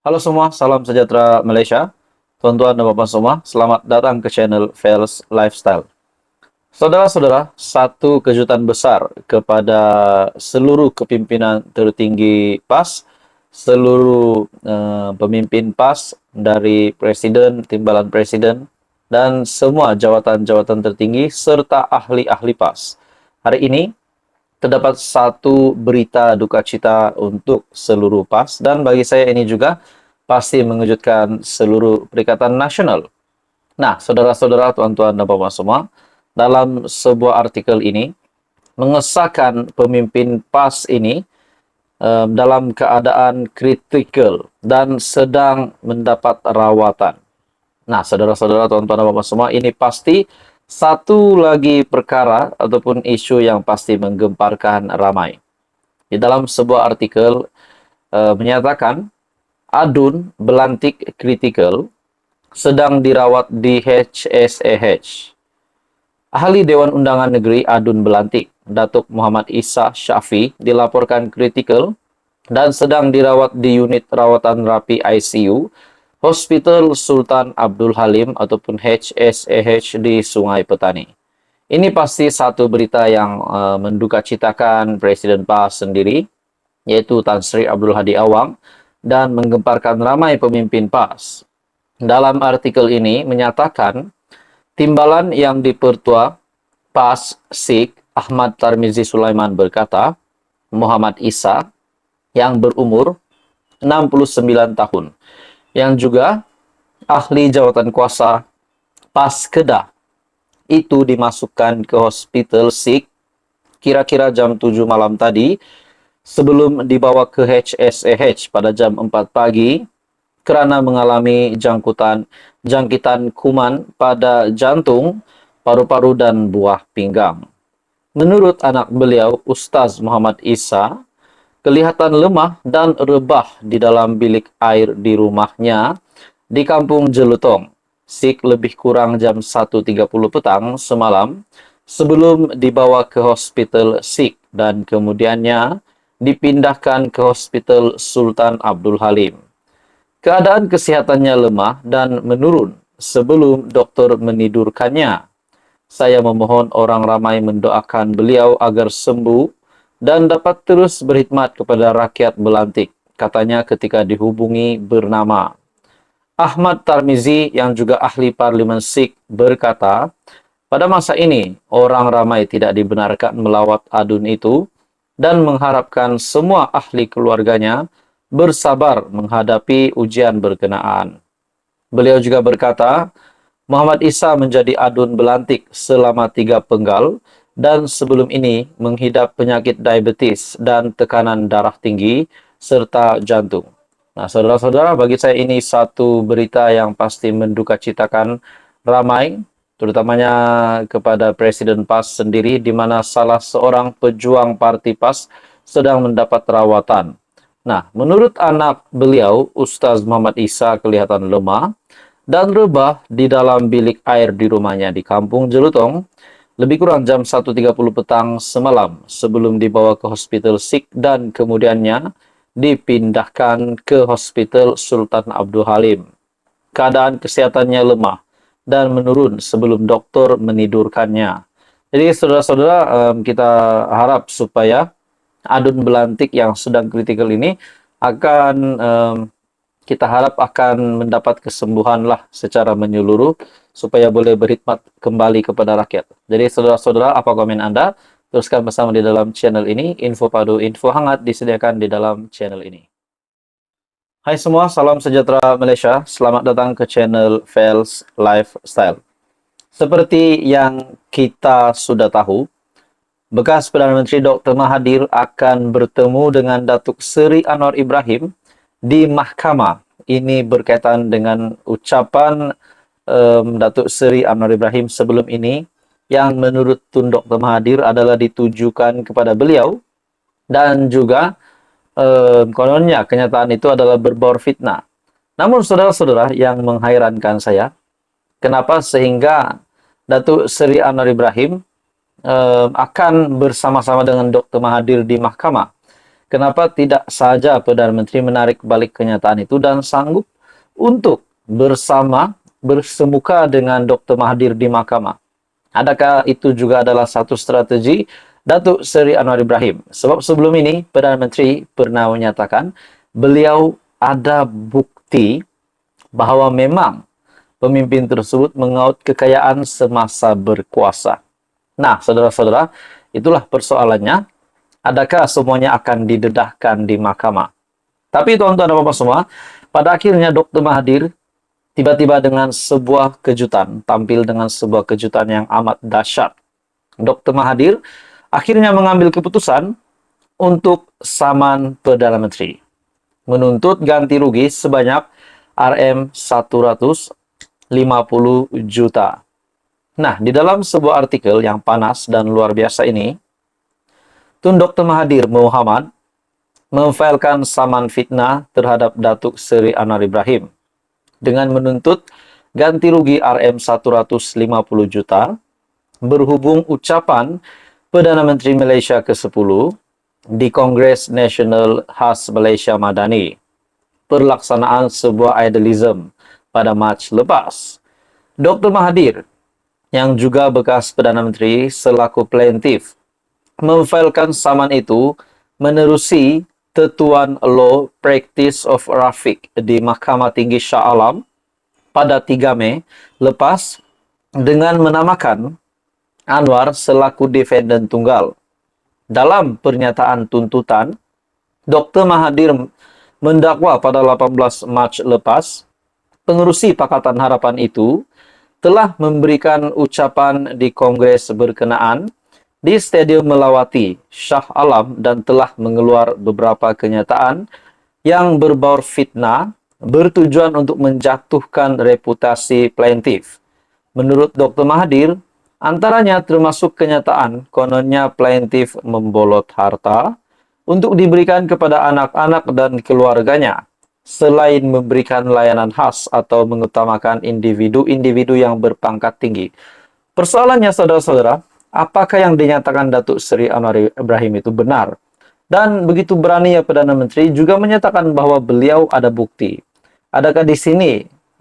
Halo semua, salam sejahtera Malaysia. Tuan-tuan dan bapak semua, selamat datang ke channel Fels Lifestyle. Saudara-saudara, satu kejutan besar kepada seluruh kepimpinan tertinggi PAS, seluruh pemimpin PAS dari presiden, timbalan presiden, dan semua jawatan-jawatan tertinggi serta ahli-ahli PAS. Hari ini terdapat satu berita duka cita untuk seluruh PAS dan bagi saya ini juga pasti mengejutkan seluruh perikatan nasional. Nah, saudara-saudara, tuan-tuan dan bapak semua, dalam sebuah artikel ini mengesahkan pemimpin PAS ini dalam keadaan kritikal dan sedang mendapat rawatan. Nah, saudara-saudara, tuan-tuan dan bapak semua, ini pasti satu lagi perkara ataupun isu yang pasti menggemparkan ramai. Di dalam sebuah artikel menyatakan adun belantik kritikal sedang dirawat di HSAH. Ahli Dewan Undangan Negeri Adun Belantik, Datuk Muhammad Isa Syafi, dilaporkan kritikal dan sedang dirawat di unit rawatan rapi ICU Hospital Sultan Abdul Halim ataupun HSAH di Sungai Petani. Ini pasti satu berita yang mendukacitakan Presiden PAS sendiri, yaitu Tan Sri Abdul Hadi Awang, dan menggemparkan ramai pemimpin PAS. Dalam artikel ini menyatakan, timbalan yang dipertua PAS SIK Ahmad Tarmizi Sulaiman berkata, Muhammad Isa yang berumur 69 tahun, yang juga ahli jawatan kuasa PAS Kedah, itu dimasukkan ke hospital SIK kira-kira jam 7 malam tadi sebelum dibawa ke HSAH pada jam 4 pagi kerana mengalami jangkitan kuman pada jantung, paru-paru dan buah pinggang. Menurut anak beliau, Ustaz Muhammad Isa, kelihatan lemah dan rebah di dalam bilik air di rumahnya di Kampung Jelutong, SIK lebih kurang jam 1.30 petang semalam sebelum dibawa ke hospital SIK dan kemudiannya dipindahkan ke hospital Sultan Abdul Halim. Keadaan kesehatannya lemah dan menurun sebelum doktor menidurkannya. Saya memohon orang ramai mendoakan beliau agar sembuh dan dapat terus berkhidmat kepada rakyat Belantik, katanya ketika dihubungi bernama. Ahmad Tarmizi yang juga ahli parlimen SIK berkata, pada masa ini orang ramai tidak dibenarkan melawat adun itu dan mengharapkan semua ahli keluarganya bersabar menghadapi ujian berkenaan. Beliau juga berkata, Muhammad Isa menjadi adun Belantik selama 3 penggal dan sebelum ini menghidap penyakit diabetes dan tekanan darah tinggi serta jantung. Nah, saudara-saudara, bagi saya ini satu berita yang pasti mendukacitakan ramai, terutamanya kepada Presiden PAS sendiri, di mana salah seorang pejuang parti PAS sedang mendapat rawatan. Nah, menurut anak beliau, Ustaz Muhammad Isa kelihatan lemah dan rebah di dalam bilik air di rumahnya di Kampung Jelutong, lebih kurang jam 1.30 petang semalam sebelum dibawa ke hospital SIK dan kemudiannya dipindahkan ke hospital Sultan Abdul Halim. Keadaan kesehatannya lemah dan menurun sebelum doktor menidurkannya. Jadi saudara-saudara, kita harap supaya adun Belantik yang sedang kritikal ini akan kita harap akan mendapat kesembuhan lah secara menyeluruh supaya boleh berkhidmat kembali kepada rakyat. Jadi saudara-saudara, apa komen Anda? Teruskan bersama di dalam channel ini. Info padu, info hangat disediakan di dalam channel ini. Hai semua, salam sejahtera Malaysia. Selamat datang ke channel Fels Lifestyle. Seperti yang kita sudah tahu, bekas Perdana Menteri Dr. Mahathir akan bertemu dengan Datuk Seri Anwar Ibrahim di mahkamah. Ini berkaitan dengan ucapan Datuk Seri Anwar Ibrahim sebelum ini yang menurut Tun Dr. Mahathir adalah ditujukan kepada beliau dan juga kononnya kenyataan itu adalah berbau fitnah. Namun saudara-saudara, yang menghairankan saya, kenapa sehingga Datuk Seri Anwar Ibrahim akan bersama-sama dengan Dr. Mahathir di mahkamah. Kenapa tidak saja Perdana Menteri menarik balik kenyataan itu dan sanggup untuk bersemuka dengan Dr. Mahathir di mahkamah? Adakah itu juga adalah satu strategi Datuk Seri Anwar Ibrahim? Sebab sebelum ini Perdana Menteri pernah menyatakan beliau ada bukti bahwa memang pemimpin tersebut mengaut kekayaan semasa berkuasa. Nah, saudara-saudara, itulah persoalannya. Adakah semuanya akan didedahkan di mahkamah? Tapi tuan-tuan dan bapak semua, pada akhirnya Dr. Mahathir tiba-tiba dengan sebuah kejutan, tampil dengan sebuah kejutan yang amat dahsyat. Dr. Mahathir akhirnya mengambil keputusan untuk saman Perdana Menteri, menuntut ganti rugi sebanyak Rm150 juta. Nah, di dalam sebuah artikel yang panas dan luar biasa ini, Tun Dr. Mahathir Mohamad memfailkan saman fitnah terhadap Datuk Seri Anwar Ibrahim dengan menuntut ganti rugi Rm150 juta berhubung ucapan Perdana Menteri Malaysia ke-10 di Kongres Nasional Khas Malaysia Madani, pelaksanaan sebuah idealism pada Mac lepas. Dr. Mahathir, yang juga bekas Perdana Menteri selaku plaintiff, memfailkan saman itu menerusi Tetuan Law Practice of Rafiq di Mahkamah Tinggi Shah Alam pada 3 Mei lepas dengan menamakan Anwar selaku defendant tunggal. Dalam pernyataan tuntutan, Dr. Mahathir mendakwa pada 18 Mac lepas, pengerusi Pakatan Harapan itu telah memberikan ucapan di Kongres berkenaan di Stadium Melawati, Shah Alam dan telah mengeluar beberapa kenyataan yang berbau fitnah bertujuan untuk menjatuhkan reputasi plaintiff. Menurut Dr. Mahathir, antaranya termasuk kenyataan kononnya plaintiff membolot harta untuk diberikan kepada anak-anak dan keluarganya, selain memberikan layanan khas atau mengutamakan individu-individu yang berpangkat tinggi. Persoalannya, saudara-saudara, apakah yang dinyatakan Datuk Seri Anwar Ibrahim itu benar? Dan begitu berani ya Perdana Menteri juga menyatakan bahwa beliau ada bukti. Adakah di sini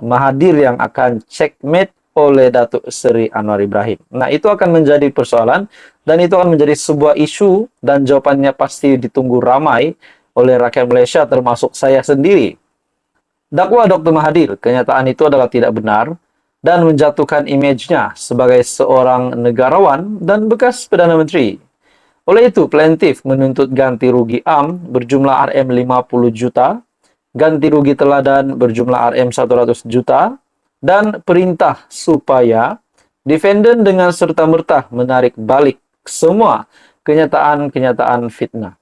Mahathir yang akan checkmate oleh Datuk Seri Anwar Ibrahim? Nah, itu akan menjadi persoalan dan itu akan menjadi sebuah isu dan jawabannya pasti ditunggu ramai oleh rakyat Malaysia termasuk saya sendiri. Dakwa Dr. Mahathir, kenyataan itu adalah tidak benar dan menjatuhkan image-nya sebagai seorang negarawan dan bekas Perdana Menteri. Oleh itu, plaintiff menuntut ganti rugi AM berjumlah Rm50 juta, ganti rugi teladan berjumlah Rm100 juta, dan perintah supaya defendant dengan serta-merta menarik balik semua kenyataan-kenyataan fitnah.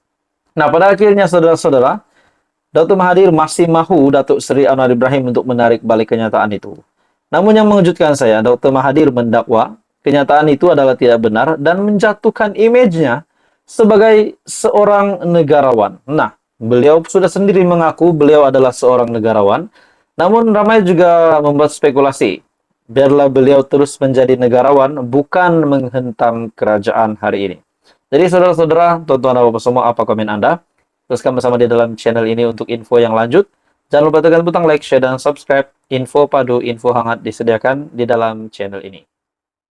Nah, pada akhirnya saudara-saudara, Dr. Mahathir masih mahu Datuk Seri Anwar Ibrahim untuk menarik balik kenyataan itu. Namun yang mengejutkan saya, Dr. Mahathir mendakwa kenyataan itu adalah tidak benar dan menjatuhkan image-nya sebagai seorang negarawan. Nah, beliau sudah sendiri mengaku beliau adalah seorang negarawan, namun ramai juga membuat spekulasi. Biarlah beliau terus menjadi negarawan, bukan menghentam kerajaan hari ini. Jadi saudara-saudara, tuan-tuan dan bapak semua, apa komen Anda? Teruskan bersama di dalam channel ini untuk info yang lanjut. Jangan lupa tekan butang like, share, dan subscribe. Info padu, info hangat disediakan di dalam channel ini.